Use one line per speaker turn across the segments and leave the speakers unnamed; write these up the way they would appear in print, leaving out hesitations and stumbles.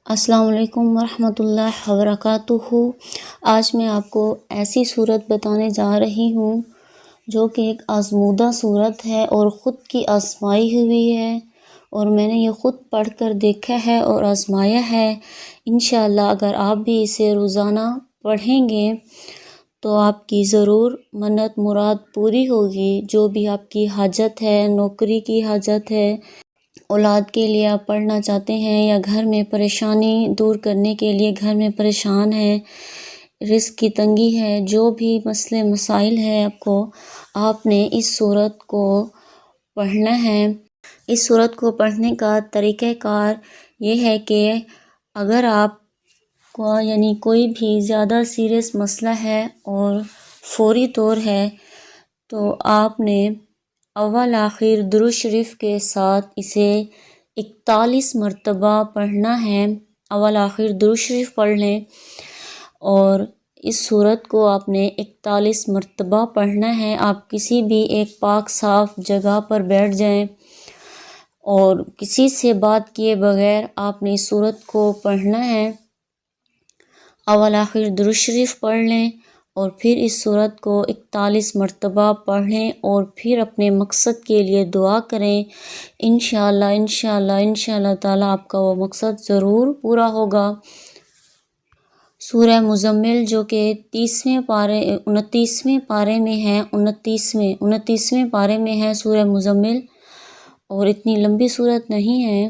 السلام علیکم ورحمۃ اللہ وبرکاتہ۔ آج میں آپ کو ایسی صورت بتانے جا رہی ہوں جو کہ ایک آزمودہ صورت ہے اور خود کی آزمائی ہوئی ہے، اور میں نے یہ خود پڑھ کر دیکھا ہے اور آزمایا ہے۔ انشاءاللہ اگر آپ بھی اسے روزانہ پڑھیں گے تو آپ کی ضرور منت مراد پوری ہوگی۔ جو بھی آپ کی حاجت ہے، نوکری کی حاجت ہے، اولاد کے لیے آپ پڑھنا چاہتے ہیں، یا گھر میں پریشانی دور کرنے کے لیے گھر میں پریشان ہیں، رزق کی تنگی ہے، جو بھی مسئلے مسائل ہیں آپ نے اس صورت کو پڑھنا ہے۔ اس صورت کو پڑھنے کا طریقہ کار یہ ہے کہ اگر آپ کو کوئی بھی زیادہ سیریس مسئلہ ہے اور فوری طور ہے تو آپ نے اول آخر درود شریف کے ساتھ اسے 41 مرتبہ پڑھنا ہے۔ اول آخر درود شریف پڑھ لیں اور اس صورت کو آپ نے 41 مرتبہ پڑھنا ہے۔ آپ کسی بھی ایک پاک صاف جگہ پر بیٹھ جائیں اور کسی سے بات کیے بغیر آپ نے اس صورت کو پڑھنا ہے۔ اول آخر درود شریف پڑھ لیں اور پھر اس صورت کو 41 مرتبہ پڑھیں اور پھر اپنے مقصد کے لیے دعا کریں۔ انشاءاللہ تعالیٰ آپ کا وہ مقصد ضرور پورا ہوگا۔ سورہ مزمل جو کہ 29ویں پارے میں ہے، 29ویں پارے میں ہے سورہ مزمل، اور اتنی لمبی صورت نہیں ہے۔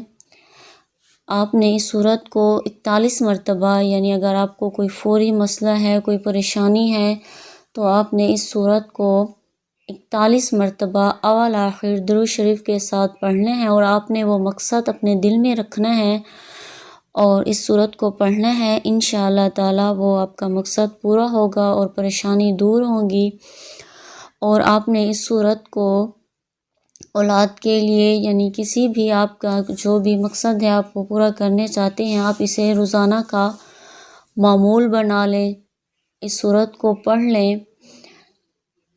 آپ نے اس صورت کو 41 مرتبہ، اگر آپ کو کوئی فوری مسئلہ ہے، کوئی پریشانی ہے تو آپ نے اس صورت کو 41 مرتبہ اول آخر درود شریف کے ساتھ پڑھنا ہے، اور آپ نے وہ مقصد اپنے دل میں رکھنا ہے اور اس صورت کو پڑھنا ہے۔ انشاءاللہ تعالیٰ وہ آپ کا مقصد پورا ہوگا اور پریشانی دور ہوگی۔ اور آپ نے اس صورت کو اولاد کے لیے، کسی بھی آپ کا جو بھی مقصد ہے آپ کو پورا کرنے چاہتے ہیں، آپ اسے روزانہ کا معمول بنا لیں، اس صورت کو پڑھ لیں۔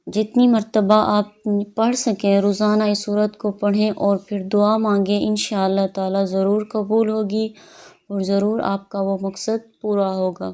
جتنی مرتبہ آپ پڑھ سکیں روزانہ اس صورت کو پڑھیں اور پھر دعا مانگیں۔ انشاءاللہ تعالیٰ ضرور قبول ہوگی اور ضرور آپ کا وہ مقصد پورا ہوگا۔